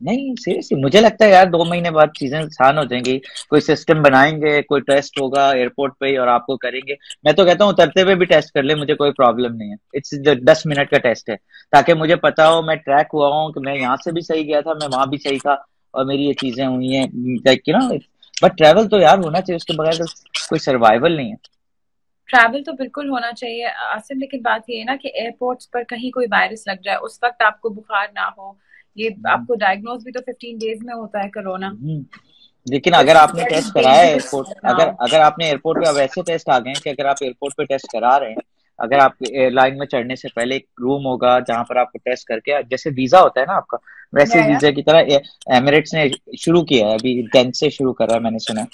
नहीं सीरियसली, मुझे लगता है यार 2 महीने बाद चीजें आसान हो जाएंगी। कोई सिस्टम बनाएंगे, कोई टेस्ट होगा एयरपोर्ट पे ही और आपको करेंगे। मैं तो कहता हूँ उतरते हुए भी टेस्ट कर ले, मुझे कोई प्रॉब्लम नहीं है। इट्स 10 मिनट का टेस्ट है, ताकि मुझे पता हो, मैं ट्रैक हुआ हूँ कि मैं यहाँ से भी सही गया था, मैं वहां भी सही था, और मेरी ये चीजें हुई हैं, like you no. But travel तो यार होना चाहिए, उसके बगैर तो कोई सर्वाइवल नहीं है। ट्रैवल तो बिल्कुल होना चाहिए आसिम, लेकिन बात ये है ना कि एयरपोर्ट्स पर कहीं कोई वायरस लग जाए, उस वक्त आपको बुखार ना हो, ये हम्म, आपको डायग्नोज भी तो 15 डेज में होता है कोरोना। हम्म। लेकिन तो अगर इट्स आपने वेरी टेस्ट कराया है डेंजरस एयरपोर्ट, अगर नाउ। अगर आपने एयरपोर्ट पे, अब ऐसे टेस्ट आ गए हैं कि अगर आप एयरपोर्ट पे टेस्ट करा रहे हैं, अगर आप एयरलाइन में चढ़ने से पहले एक रूम होगा जहां पर आपको टेस्ट करके, जैसे वीजा होता है ना आपका, वैसे या वीजा की तरह एमिरेट्स ने शुरू किया है, अभी 10 से शुरू कर रहा है मैंने सुना है,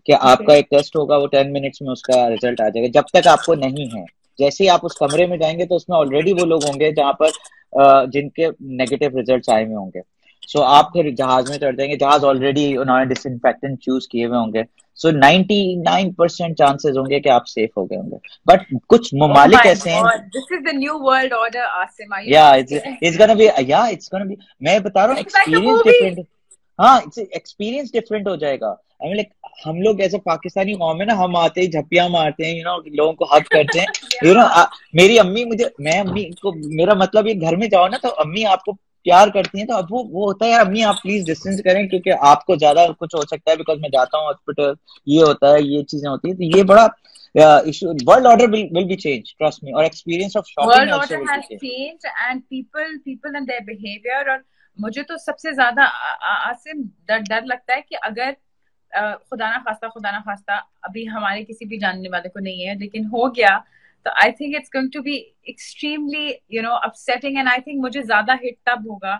कि ओके आपका एक टेस्ट होगा, वो 10 मिनट्स में उसका रिजल्ट आ जाएगा, जब तक आपको नहीं है। जैसे ही आप उस कमरे में जाएंगे तो उसमें ऑलरेडी वो लोग होंगे जहां पर जिनके नेगेटिव रिजल्ट आए हुए होंगे। सो आप फिर जहाज में चढ़ जाएंगे, जहाज ऑलरेडी उन्होंने डिसइंफेक्टेंट चूज किए हुए होंगे। सो 99% चांसेस होंगे कि आप सेफ हो गए होंगे। बट कुछ ओह ममालिक माय ऐसे हैं, god, this is the new world order Asim, are you या not it's scared? It's gonna be, या इट्स गोना बी, मैं बता रहा हूँ this is like a experience movie. Different. हाँ, इट्स एक्सपीरियंस डिफरेंट हो जाएगा। आई मीन लाइक, हम लोग ऐसे पाकिस्तानी कौम है ना, हम आते ही झप्पियां मारते हैं, लोगों को हक करते हैं। यू नो या मेरी अम्मी मुझे, मैं अम्मी को, मेरा मतलब ये, घर में जाओ ना तो अम्मी आपको प्यार करती हैं, तो अब वो होता है यार, अम्मी आप प्लीज डिस्टेंस करें क्योंकि आपको ज्यादा कुछ हो सकता है, बिकॉज मैं जाता हूँ हॉस्पिटल, ये होता है, ये चीजें होती है, तो ये बड़ा issue. World order will be change, trust me, और experience of shopping world also order will be has change. Changed and people and their behaviour. और मुझे तो सबसे ज्यादा आसिम डर डर लगता है कि अगर खुदा ना खास्ता अभी हमारे किसी भी जानने वाले को नहीं है, लेकिन हो गया, तो I think it's going to be extremely upsetting. And I think मुझे ज्यादा हिट तब होगा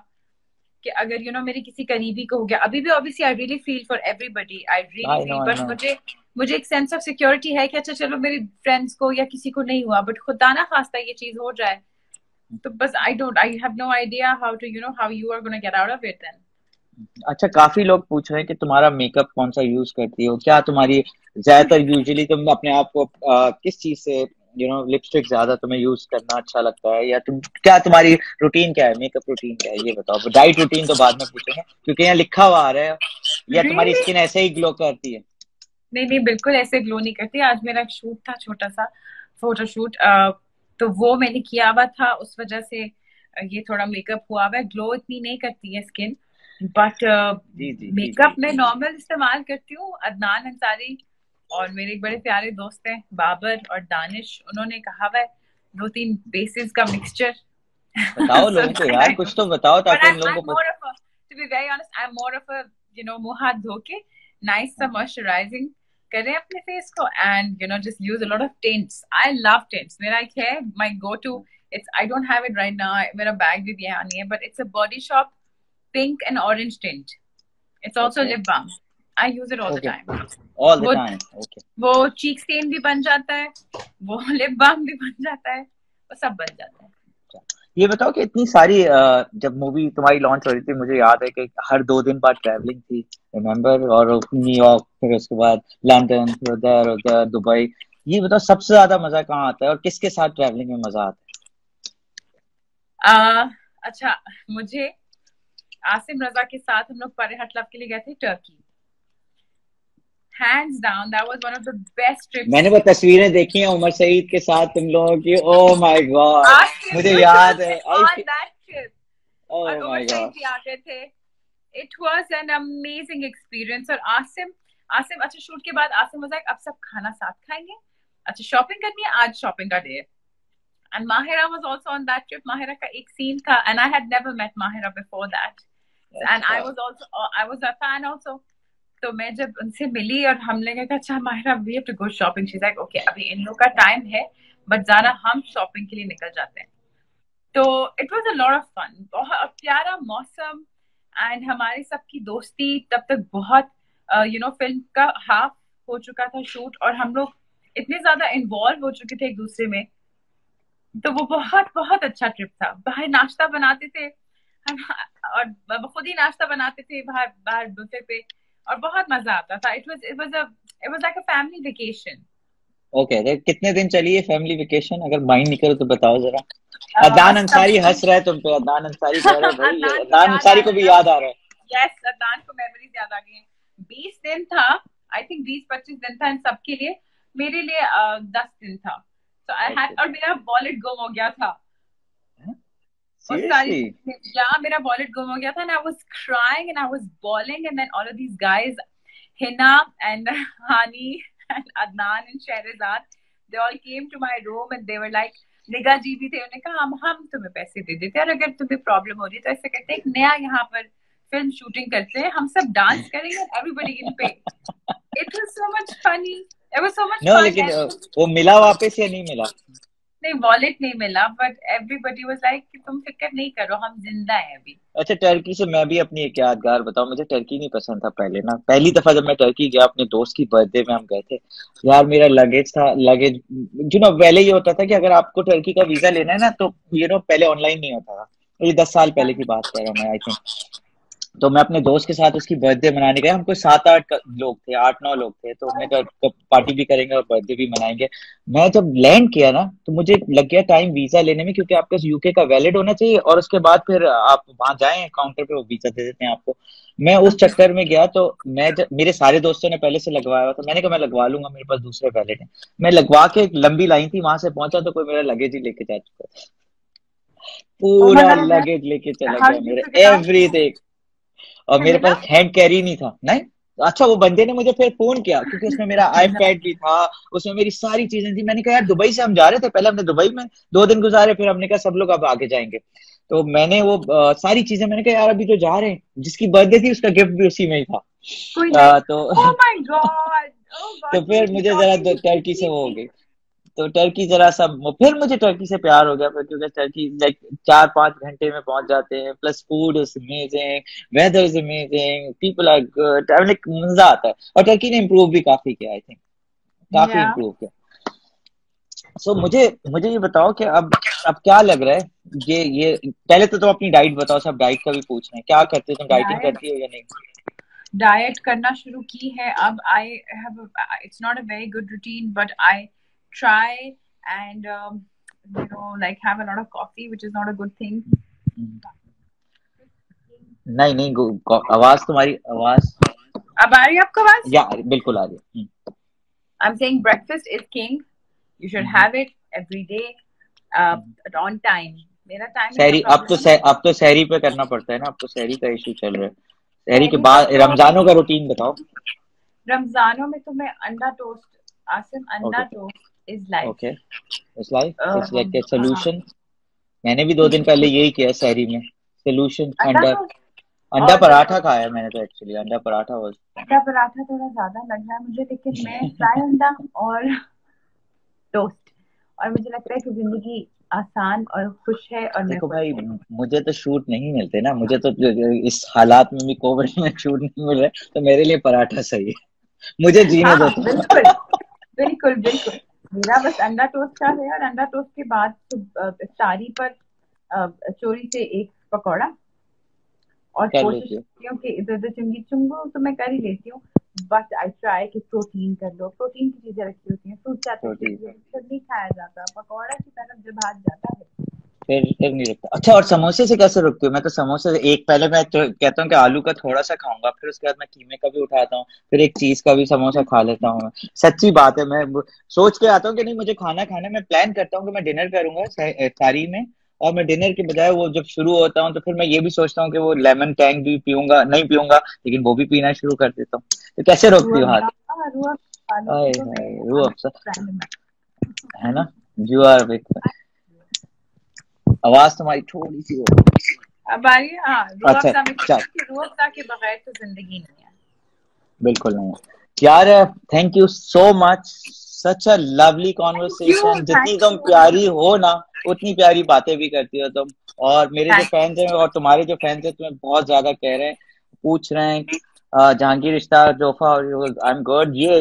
कि अगर मेरे किसी करीबी को हो गया। अभी भी obviously I really feel for everybody, I really I feel, no, I but no. मुझे एक सेंस ऑफ सिक्योरिटी है कि अच्छा चलो मेरे फ्रेंड्स को या किसी को नहीं हुआ, बट खुदा ना खास्ता ये चीज हो जाए तो बस I have no idea how to how you are gonna get out of it then. अच्छा, काफी लोग पूछ रहे हैं कि तुम्हारा मेकअप कौन सा यूज करती हो, क्या तुम्हारी ज्यादातर, यूजुअली तुम अपने आप को किस चीज से, लिपस्टिक ज्यादा तुम्हें यूज करना अच्छा लगता है, या क्या तुम्हारी रूटीन क्या है, मेकअप रूटीन क्या है, ये बताओ। डाइट रूटीन तो बाद में पूछेंगे, क्योंकि यहाँ लिखा हुआ आ रहा है, या तुम्हारी रियली? स्किन ऐसे ही ग्लो करती है? नहीं नहीं, बिल्कुल ऐसे ग्लो नहीं करती। आज मेरा एक शूट था, छोटा सा फोटोशूट, तो वो मैंने किया हुआ था, उस वजह से ये थोड़ा मेकअप हुआ हुआ है। ग्लो इतनी नहीं करती है स्किन, बट जी जी जी जी। मेकअप में नॉर्मल इस्तेमाल करती हूँ। अदनान अंसारी और मेरे एक बड़े प्यारे दोस्त हैं बाबर और दानिश, उन्होंने कहा हुआ है 2-3 बेसिस का मिक्सचर। बताओ So लोगों को that यार, I कुछ use. तो बताओ But ताकि इन लोगों I'm को more of a, to be very honest, I'm more of a, मुंह हाथ धो के नाइस सा मॉइस्चराइजिंग करें अपने फेस को, and just use a lot of tints. I love tints. मेरा एक है my go to. It's, I don't have it right now. मेरा बैग भी यहाँ नहीं है, but it's a Body Shop pink and orange tint. It's also okay lip balm. I use it all the okay, time. All the वो टाइम, ओके। वो cheek stain भी बन जाता है, वो lip balm भी बन जाता है, वो सब बन जाता है। ये बताओ कि इतनी सारी जब मूवी तुम्हारी लॉन्च हो रही थी, मुझे याद है कि हर 2 दिन बाद ट्रैवलिंग थी, रिमेम्बर, और न्यूयॉर्क, फिर उसके बाद लंदन, फिर उधर उधर दुबई। ये बताओ सबसे ज्यादा मजा कहाँ आता है और किसके साथ ट्रैवलिंग में मजा आता अच्छा, मुझे आसिम रजा के साथ हम लोग परे हटलव के लिए गए थे Turkey. Hands down, that was one of the best है? trips. मैंने वो तस्वीरें देखी हैं उमर सईद के साथ तुम लोगों की, ओह माय गॉड, Asim, मुझे you should याद have है, been on that trip. ओह और उमर माय सईद गॉड। भी आ गए थे। It was an amazing experience. और आसिम, आसिम, अच्छा शूट के बाद आसिम वाज लाइक अब सब खाना साथ खाएंगे, अच्छा शॉपिंग करनी है, आज शॉपिंग का डे है। And Mahira was also on that trip. Mahira का एक सीन था and I had never met Mahira before that and I was a fan also. तो मैं जब उनसे मिली और हमने कहा अच्छा Mahira we have to go shopping, she is like okay अभी इन लोग का टाइम है बट ज़रा हम शॉपिंग के लिए निकल जाते हैं। तो it was a lot of fun, बहुत प्यारा मौसम एंड हमारी सबकी दोस्ती तब तक बहुत फिल्म का हाफ हो चुका था शूट और हम लोग इतने ज्यादा इन्वॉल्व हो चुके थे एक दूसरे में। तो वो बहुत बहुत अच्छा ट्रिप था। बाहर नाश्ता बनाते थे हम और खुद ही नाश्ता बनाते थे बाहर बाहर बुफे पे और बहुत मजा आता था। It was like a family vacation. Okay, कितने दिन चली है फैमिली वेकेशन, अगर माइंड नहीं करो तो बताओ जरा। अदनान अंसारी हंस रहा है तुम पे, अदनान अंसारी कह रहे हैं भाई, अदनान अंसारी को भी याद आ रहा है। यस, अदनान को मेमोरीज याद आ गई हैं। 20 दिन था, आई थिंक 20-25 दिन था इन सबके लिए। मेरे लिए 10 दिन था। तो आई हैड, और मेरा वॉलेट गुम हो गया था। मेरा वॉलेट गुम हो गया था, and I was crying and I was bawling, and then all of these guys, Hina and Hani and Adnan and Shahrazad, they all came to my room and they were like, निगा जी भी थे, उन्होंने कहा हम तुम्हें पैसे दे देते हैं और अगर तुम्हें प्रॉब्लम हो रही है तो ऐसे करते एक नया यहाँ पर फिल्म शूटिंग करते हैं, हम सब डांस करेंगे, everybody can pay. It was so much funny. It was so much fun. लेकिन वो मिला वापस या नहीं मिला? नहीं, वॉलेट नहीं मिला, बट एवरीबॉडी वाज लाइक कि तुम फिक्र नहीं करो हम जिंदा हैं अभी। अच्छा, टर्की से मैं भी अपनी एक यादगार बताऊं। मुझे टर्की नहीं पसंद था पहले ना। पहली दफा जब मैं टर्की गया अपने दोस्त की बर्थडे में हम गए थे यार, मेरा लगेज था, लगेज पहले ये होता था कि अगर आपको टर्की का वीजा लेना है ना तो पहले ऑनलाइन नहीं होता था। ये 10 साल पहले की बात कर रहा हूँ मैं, आई थिंक। तो मैं अपने दोस्त के साथ उसकी बर्थडे मनाने गया। हमको 7-8 लोग थे, 8-9 लोग थे। तो हमने कहा पार्टी भी करेंगे और बर्थडे भी मनाएंगे। मैं जब लैंड किया ना तो मुझे लग गया टाइम वीजा लेने में, क्योंकि आपके यूके का वैलिड होना चाहिए और उसके बाद फिर आप वहां जाएं काउंटर पे, वो वीजा दे देते हैं आपको। मैं उस चक्कर में गया तो मेरे सारे दोस्तों ने पहले से लगवाया हुआ था। मैंने कहा मैं लगवा लूंगा, मेरे पास दूसरे वैलिड है। मैं लगवा के एक लंबी लाइन थी, वहां से पहुंचा तो कोई मेरा लगेज ही लेके जा चुका था। पूरा लगेज लेके चला गया मेरे, एवरीथिंग। और मेरे पास हैंड कैरी नहीं था। नहीं, अच्छा वो बंदे ने मुझे फिर फोन किया क्योंकि उसमें मेरा आईपैड भी था, उसमें मेरी सारी चीजें थी। मैंने कहा यार दुबई से हम जा रहे थे, पहले हमने दुबई में 2 दिन गुजारे, फिर हमने कहा सब लोग अब आगे जाएंगे। तो मैंने वो सारी चीजें, मैंने कहा यार अभी तो जा रहे हैं, जिसकी बर्थडे थी उसका गिफ्ट भी उसी में ही था। तो oh my God, तो फिर मुझे जरा टर्की से वो हो गई। तो टर्की जरा सा, फिर मुझे टर्की से प्यार हो गया फिर, क्योंकि टर्की लाइक 4-5 घंटे में पहुंच जाते हैं, plus food is amazing, weather is amazing, people are good, like मजा आता है। और टर्की ने इम्प्रूव भी काफी किया, आई थिंक काफी इम्प्रूव किया। सो मुझे ये बताओ कि अब क्या लग रहा है, ये पहले तो तुम अपनी डाइट बताओ। सब डाइट का भी पूछ रहे हैं, क्या करते हो तुम, डाइटिंग करती हो या नहीं? डाइट करना शुरू की है अब। I have, it's not a very good routine but I try and like have a lot of coffee, which is not a good thing. नहीं, आवाज तुम्हारी, आवाज अब आ रही है आपको आवाज? या बिल्कुल आ रही है। I'm saying breakfast is king. You should have it every day, on time. मेरा टाइम सहरी अब तो सहरी पे करना पड़ता है ना, अब तो सहरी का इशू चल रहा है। सहरी के बाद रमजानों का रूटीन बताओ। रमजानों में तो मैं अंडा टोस्ट, आसिम अंडा toast is life. Okay, it's life. It's like a solution. मैंने भी 2 दिन पहले यही किया सहरी में, solution अंडा पराठा खाया मैंने। तो एक्चुअली अंडा पराठा थोड़ा ज्यादा लग रहा है मुझे, लेकिन मैं फ्राई अंडा और टोस्ट, और मुझे लगता है कि जिंदगी आसान और खुश है। और देखो भाई, मुझे तो शूट नहीं मिलते ना, मुझे तो इस हालात में भी कोविड में शूट नहीं मिल रहा, तो मेरे लिए पराठा सही है, मुझे जीने दो। बिल्कुल मेरा बस अंडा टोस्ट का है, और अंडा टोस्ट के बाद इफ्तारी पर चोरी से एक पकौड़ा, और कोशिश करती हूँ कि इधर उधर चुंगू तो मैं कर ही लेती हूँ, बट आई ट्राई कि प्रोटीन कर लो। प्रोटीन की चीजें रखी होती हैं, फ्रूट नहीं खाया जाता, पकौड़ा की तरफ जब हाथ जाता है फिर नहीं रुकता। अच्छा, और समोसे से कैसे रुकती हूँ? मैं तो समोसे से पहले मैं तो कहता हूँ कि आलू का थोड़ा सा खाऊंगा, फिर उसके बाद मैं कीमे का भी उठाता हूँ, फिर एक चीज का भी समोसा खा लेता हूँ मैं। सच्ची बात है, मैं सोच के आता हूँ कि नहीं मुझे खाना मैं प्लान करता हूँ कि मैं डिनर करूंगा सारी में, और मैं डिनर के बजाय वो जब शुरू होता हूँ तो फिर मैं ये भी सोचता हूँ कि वो लेमन टैंग भी पीऊंगा, नहीं पीऊंगा लेकिन वो भी पीना शुरू कर देता हूँ। तो कैसे रोकती हो हाथ? रूह अफ्जा है ना, यू आर बिग। आवाज तुम्हारी थोड़ी सी हो। अब आ रही है? हाँ, रूह अच्छा अफ़ज़ा में चल, रूह अफ़ज़ा के बगैर तो जिंदगी नहीं है। बिल्कुल नहीं यार। Thank you so much, such a lovely conversation. जितनी थैंक तुम यू। प्यारी हो ना, उतनी प्यारी बातें भी करती हो तुम। और मेरे जो थैंक फैंस हैं और तुम्हारे जो फैंस हैं तुम्हें बहुत ज्यादा कह रहे हैं, पूछ रहे हैं जहांगीर इश्ता जोफा और आई एम गुड। ये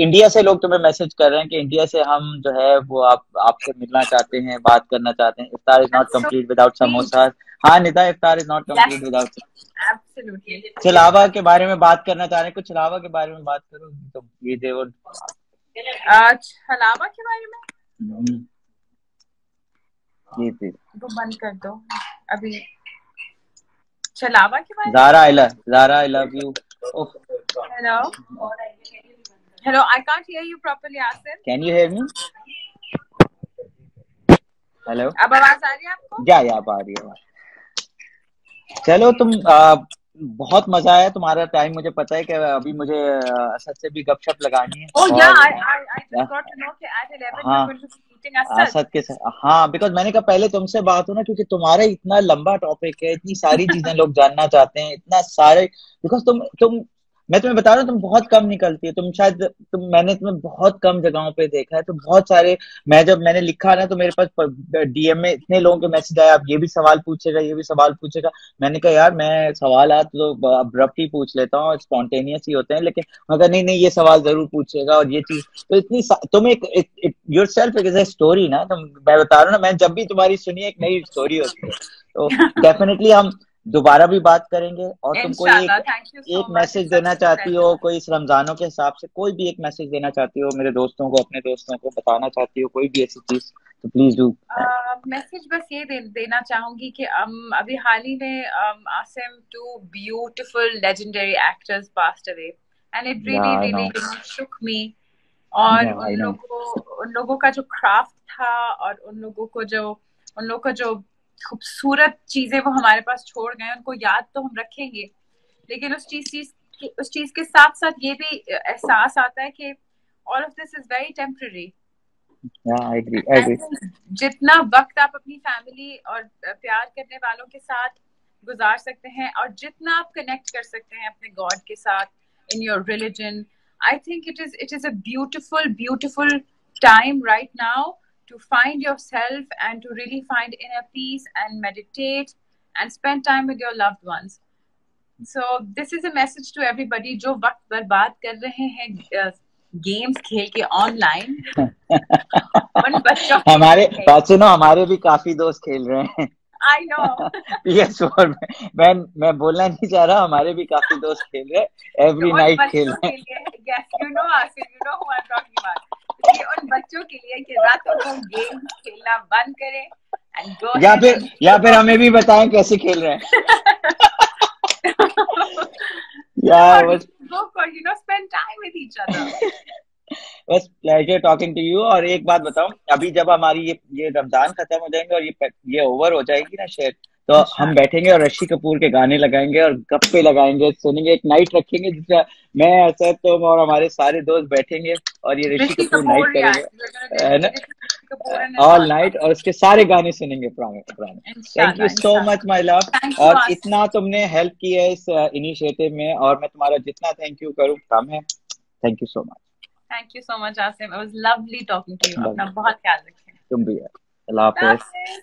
इंडिया से लोग तुम्हें मैसेज कर रहे हैं कि इंडिया से हम जो है वो आपसे मिलना चाहते हैं, बात करना चाहते हैं। Iftar is not so complete without samosa. हाँ Nida, iftar is not complete without. Absolutely. छलावा के बारे में बात करना चाह रहे हैं, कुछ छलावा के बारे में बात करो तो ये देवर। छलावा के बारे में ये थी तो बंद कर दो अभी। छलावा के बारे में। Zara, I love you. Oh, hello hello, I can't hear you properly Asif. can you hear me? Hello, अब आवाज आ रही है आपको? या आप आ रही है। चलो तुम बहुत मजा आया तुम्हारा टाइम। मुझे पता है कि अभी मुझे असद से भी गपशप लगानी है। Oh yeah, और I just got to know that at 11 हाँ, you're going to be meeting Asad. Asad के साथ। हाँ, बिकॉज मैंने कहा पहले तुमसे बात हो ना, क्योंकि तुम्हारा इतना लंबा टॉपिक है, इतनी सारी चीजें लोग जानना चाहते हैं, इतना सारे। बिकॉज तुम मैं तुम्हें बता रहा हूँ, तुम बहुत कम निकलती है। तुम शायद मैंने तुम्हें बहुत कम जगहों पे देखा है। तो बहुत सारे, मैंने लिखा ना तो मेरे पास डीएम में इतने लोगों के मैसेज आए, आप ये भी सवाल पूछेगा, ये भी सवाल पूछेगा। मैंने कहा यार मैं सवाल तो अब्रप्ट ही पूछ लेता हूँ, स्पॉन्टेनियस ही होते हैं, लेकिन मगर नहीं नहीं, ये सवाल जरूर पूछेगा और ये चीज। तो इतनी तुम एक your self is a story ना। तुम, मैं बता रहा हूँ ना, मैं जब भी तुम्हारी सुनी एक नई स्टोरी होती है। तो डेफिनेटली हम दोबारा भी बात करेंगे। और तुम कोई Inshallah, thank you so एक much. मैसेज It's देना such a चाहती हो, pleasure. कोई इस रमजानों के हिसाब से कोई भी एक मैसेज देना चाहती हो मेरे दोस्तों को, अपने दोस्तों को बताना चाहती हो कोई भी ऐसी चीज, तो प्लीज डू। मैसेज बस ये देना चाहूंगी कि अभी हाल ही में Asim, two beautiful legendary actors passed away and it really I really know, shook me. और आई नो। उन लोगों का जो क्राफ्ट था और उन लोगों का जो खूबसूरत चीजें वो हमारे पास छोड़ गए, उनको याद तो हम रखेंगे, लेकिन उस चीज के साथ साथ ये भी एहसास आता है कि all of this is very temporary. I agree. जितना वक्त आप अपनी फैमिली और प्यार करने वालों के साथ गुजार सकते हैं और जितना आप कनेक्ट कर सकते हैं अपने गॉड के साथ in your religion, I think it is a beautiful time right now to find yourself and to really find inner peace and meditate and spend time with your loved ones. So this is a message to everybody जो वक्त बर्बाद कर रहे हैं गेम्स खेल के ऑनलाइन। उन बच्चों हमारे बात सुनो, हमारे भी काफी दोस्त खेल रहे हैं। I know. PS4 में मैं बोलना नहीं चाह रहा, हमारे भी काफी दोस्त खेल रहे हैं, एवरी नाइट खेल रहे हैं। Yes, you know Asim, you know who I'm talking about. ये उन बच्चों के लिए कि रातों को गेम खेलना बंद करें and go या फिर हमें भी बताएं कैसे खेल रहे हैं। यार बस go for, spend time with each other. बस प्लेजर टॉकिंग टू यू। और एक बात बताऊं, अभी जब हमारी ये रमजान खत्म हो जाएंगे और ये ओवर हो जाएगी ना शेयर, तो हम बैठेंगे और ऋषि कपूर के गाने लगाएंगे और गप्पे लगाएंगे, सुनेंगे, एक नाइट रखेंगे जिसमें मैं, असद, तुम और हमारे सारे दोस्त बैठेंगे और ये ऋषि कपूर नाइट करेंगे, है ना, ऑल नाइट, और उसके सारे गाने सुनेंगे पुराने। Thank you so much my love. और इतना तुमने हेल्प की है इस इनिशिएटिव में, और मैं तुम्हारा जितना थैंक यू करूँ कम है। Thank you so much. Thank you so much, Asim. It was lovely talking to you. अपना बहुत ख्याल रखें। तुम भी है। अल्लाह हाफिज़।